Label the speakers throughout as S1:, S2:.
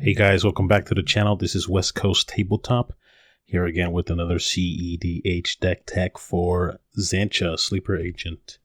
S1: Hey guys, welcome back to the channel. This is West Coast Tabletop, here again with another cEDH deck tech for Xanctha, Sleeper Agent.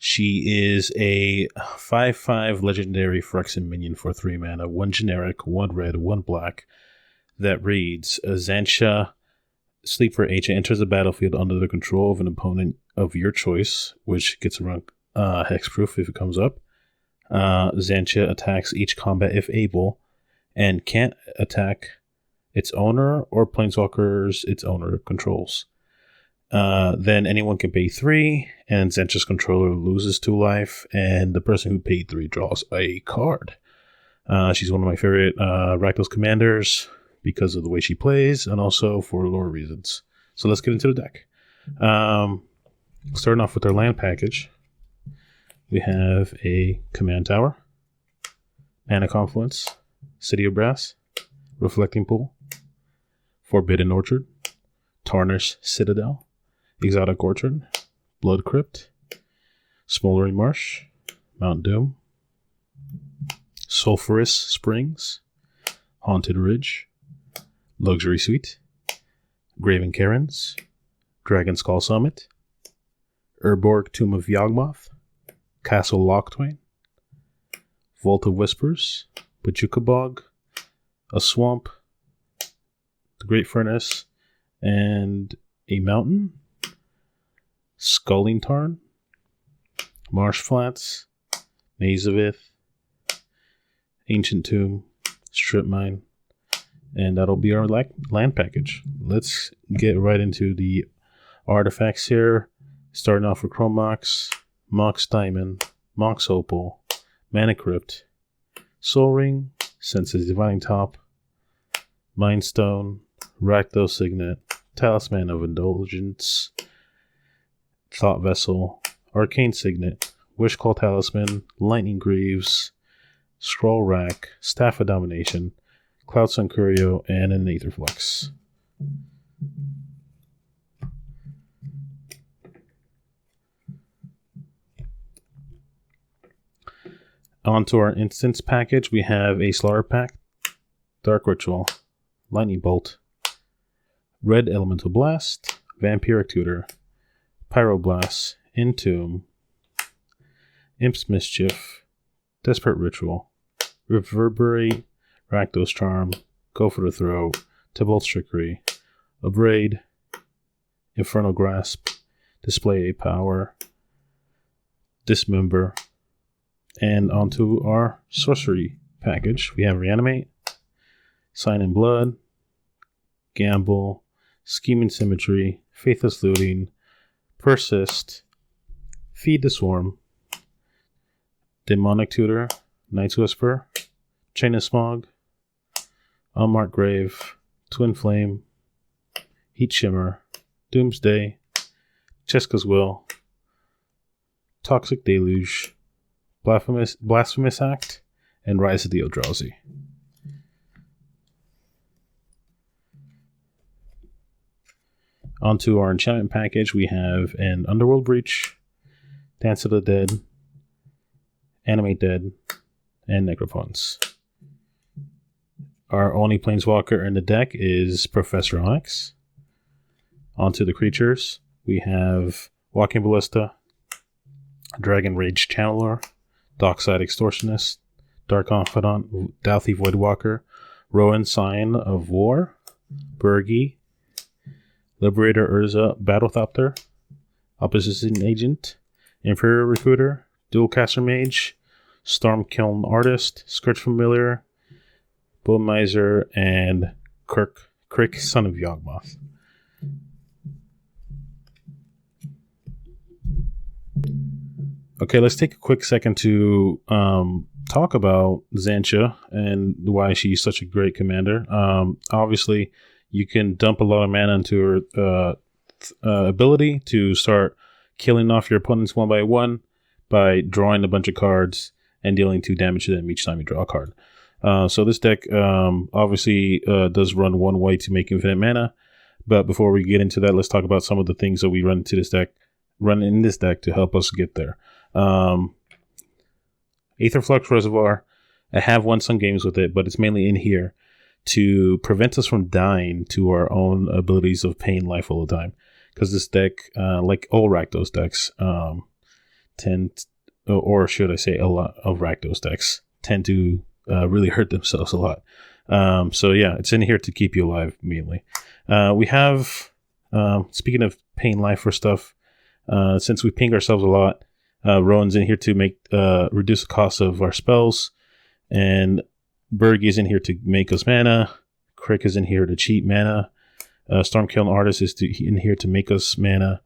S1: She is a 5/5 legendary Phyrexian minion for 3 mana, 1 generic, 1 red, 1 black, that reads, Xanctha, Sleeper Agent enters the battlefield under the control of an opponent of your choice, which gets around hexproof if it comes up. Xanctha attacks each combat if able, and can't attack its owner or planeswalkers its owner controls. Then anyone can pay 3, and Xanctha's controller loses 2 life, and the person who paid 3 draws a card. She's one of my favorite Rakdos commanders because of the way she plays, and also for lore reasons. So let's get into the deck. Starting off with our land package, we have a Command Tower, Mana Confluence, City of Brass, Reflecting Pool, Forbidden Orchard, Tarnished Citadel, Exotic Orchard, Blood Crypt, Smoldering Marsh, Mount Doom, Sulphurous Springs, Haunted Ridge, Luxury Suite, Graven Cairns, Dragon Skull Summit, Urborg Tomb of Yawgmoth, Castle Locktwain, Vault of Whispers, Bajuka Bog, a Swamp, the Great Furnace, and a Mountain, Sculling Tarn, Marsh Flats, Maze of Ith, Ancient Tomb, Strip Mine, and that'll be our land package. Let's get right into the artifacts here, starting off with Chrome Mox, Mox Diamond, Mox Opal, Mana Crypt, Soul Ring, Senses Divining Top, Mind Stone, Rakdos Signet, Talisman of Indulgence, Thought Vessel, Arcane Signet, Wishcall Talisman, Lightning Greaves, Scroll Rack, Staff of Domination, Cloud Sun Curio, and an Aetherflux. Onto our instance package, we have a Slaughter Pact, Dark Ritual, Lightning Bolt, Red Elemental Blast, Vampiric Tutor, Pyroblast, Entomb, Imp's Mischief, Desperate Ritual, Reverberate, Rakdos Charm, Go for the Throw, Tybalt's Trickery, Abrade, Infernal Grasp, Display a Power, Dismember. And onto our sorcery package, we have Reanimate, Sign in Blood, Gamble, Scheming Symmetry, Faithless Looting, Persist, Feed the Swarm, Demonic Tutor, Night's Whisper, Chain of Smog, Unmarked Grave, Twin Flame, Heat Shimmer, Doomsday, Cheska's Will, Toxic Deluge, Blasphemous Act, and Rise of the Eldrazi. Onto our enchantment package, we have an Underworld Breach, Dance of the Dead, Animate Dead, and Necropons. Our only Planeswalker in the deck is Professor Onyx. Onto the creatures, we have Walking Ballista, Dragon Rage Channeler, Dockside Extortionist, Dark Confidant, Dauthi Voidwalker, Rowan Sign of War, Burgi, Liberator Urza Battlethopter, Opposition Agent, Inferior Recruiter, Dualcaster Mage, Stormkiln Artist, Scourge Familiar, Bone Miser, and Crick Son of Yawgmoth. Okay, let's take a quick second to talk about Xanctha and why she's such a great commander. Obviously, you can dump a lot of mana into her ability to start killing off your opponents one by one by drawing a bunch of cards and dealing 2 damage to them each time you draw a card. So this deck obviously does run one way to make infinite mana, but before we get into that, let's talk about some of the things that we run in this deck to help us get there. Aetherflux Reservoir I have won some games with it, but it's mainly in here to prevent us from dying to our own abilities of paying life all the time. Because this deck, like all Rakdos decks, or should I say a lot of Rakdos decks, tend to really hurt themselves a lot. So yeah, it's in here to keep you alive immediately. We have, speaking of paying life for stuff, since we ping ourselves a lot, Rowan's in here to make reduce the cost of our spells, and Berg is in here to make us mana. Crick is in here to cheat mana. Stormkiln Artist is in here to make us mana,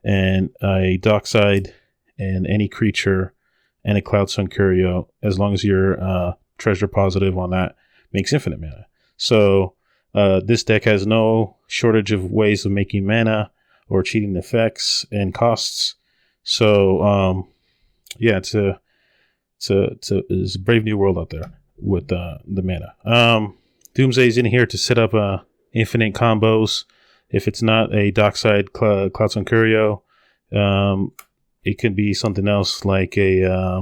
S1: and a Dockside and any creature and a Cloudstone Curio, as long as you're treasure positive on that, makes infinite mana. So this deck has no shortage of ways of making mana or cheating effects and costs. So yeah, it's a brave new world out there with the mana. Doomsday is in here to set up infinite combos. If it's not a Dockside Cloudstone Curio, it could be something else like a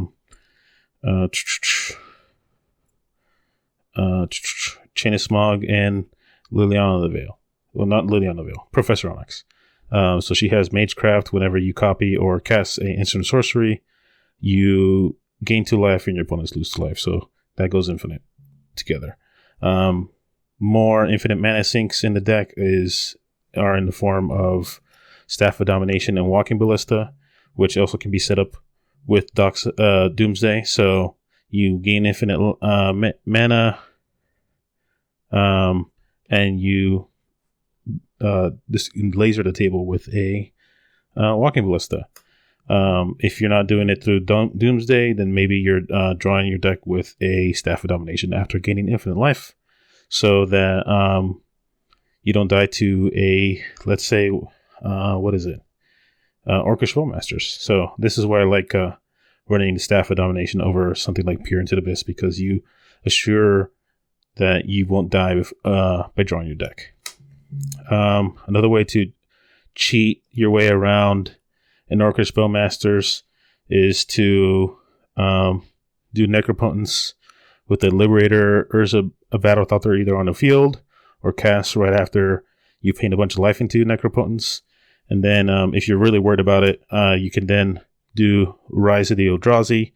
S1: Chain of Smog and Liliana the Veil. Well, not Liliana the Veil, Professor Onyx. So she has Magecraft. Whenever you copy or cast an instant sorcery, you gain 2 life and your opponents lose 2 life. So that goes infinite together. More infinite mana sinks in the deck are in the form of Staff of Domination and Walking Ballista, which also can be set up with Doomsday. So you gain infinite mana, and you laser the table with a Walking Ballista. If you're not doing it through Doomsday, then maybe you're drawing your deck with a Staff of Domination after gaining infinite life, so that you don't die to a, let's say, what is it? Orcish Bowmasters. So this is why I like running the Staff of Domination over something like Peer into the Abyss, because you assure that you won't die by drawing your deck. Another way to cheat your way around an Orcish Bowmasters is to do Necropotence with the Liberator Urza, a Battle Thought they're either on the field or cast right after you paint a bunch of life into Necropotence. And then if you're really worried about it, you can then do Rise of the Eldrazi.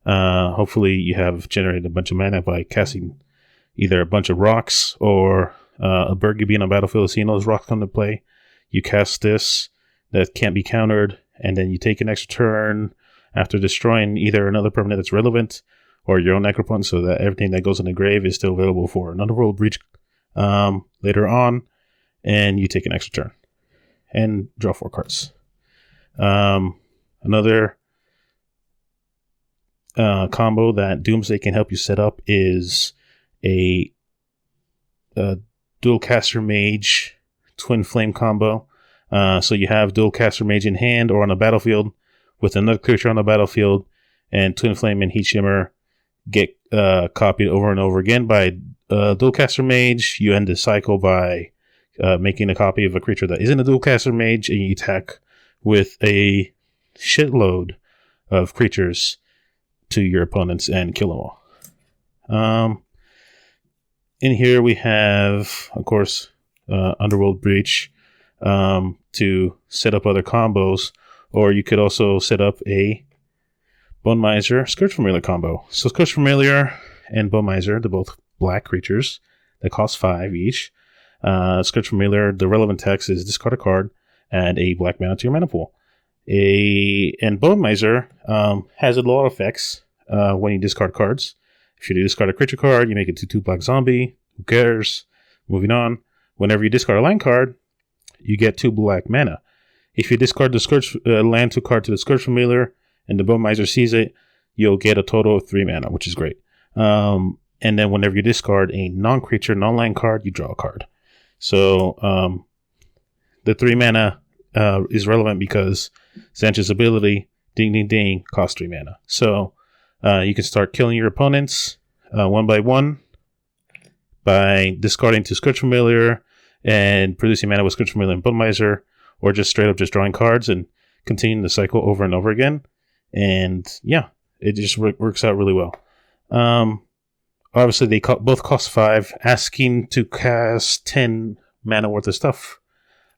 S1: Hopefully you have generated a bunch of mana by casting either a bunch of rocks or a Berg being on battlefield, seeing those rocks come to play. You cast this that can't be countered, and then you take an extra turn after destroying either another permanent that's relevant or your own Necropotence, so that everything that goes in the grave is still available for an Underworld Breach later on, and you take an extra turn and draw 4 cards. Another combo that Doomsday can help you set up is a Dual Caster Mage Twin Flame combo. So you have Dual Caster Mage in hand or on the battlefield with another creature on the battlefield, and Twin Flame and Heat Shimmer get copied over and over again by Dual Caster Mage. You end the cycle by making a copy of a creature that isn't a Dual Caster Mage, and you attack with a shitload of creatures to your opponents and kill them all. In here we have, of course, Underworld Breach to set up other combos, or you could also set up a Bone Miser Scourge Familiar combo. So Scourge Familiar and Bone Miser, they're both black creatures that cost 5 each. Scourge Familiar, the relevant text is discard a card, add a black mana to your mana pool. And Bone Miser has a lot of effects when you discard cards. If you discard a creature card, you make it 2/2 black zombie. Who cares? Moving on. Whenever you discard a land card, you get 2 black mana. If you discard the Scourge land 2 card to the Scourge Familiar and the Bone Miser sees it, you'll get a total of 3 mana, which is great. And then whenever you discard a non-creature, non-land card, you draw a card. So the 3 mana is relevant because Xanctha's ability, ding ding ding, costs 3 mana. So you can start killing your opponents one by one by discarding 2 Scourge Familiar and producing mana with Scourge Familiar and Bone Miser, or just straight up just drawing cards and continuing the cycle over and over again. And yeah, it just works out really well. obviously they both cost 5. Asking to cast 10 mana worth of stuff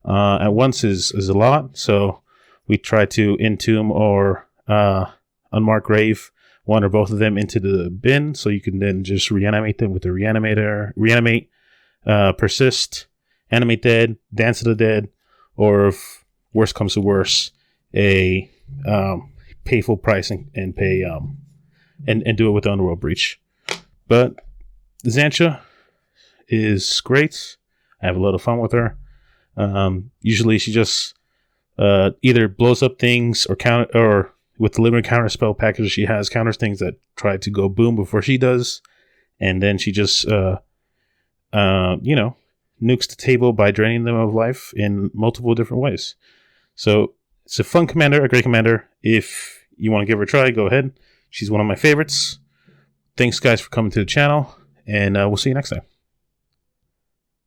S1: at once is a lot. So we try to entomb or unmark grave one or both of them into the bin, so you can then just reanimate them with the reanimate, persist, animate dead, dance to the dead, or if worse comes to worse, a pay full price and pay and do it with the Underworld Breach. But Xanctha is great. I have a lot of fun with her. Usually she just either blows up things or counter, or with the limited counter spell package she has, counters things that try to go boom before she does, and then she just nukes the table by draining them of life in multiple different ways. So it's a fun commander, a great commander. If you want to give her a try, go ahead. She's one of my favorites. Thanks guys for coming to the channel, and we'll see you next time.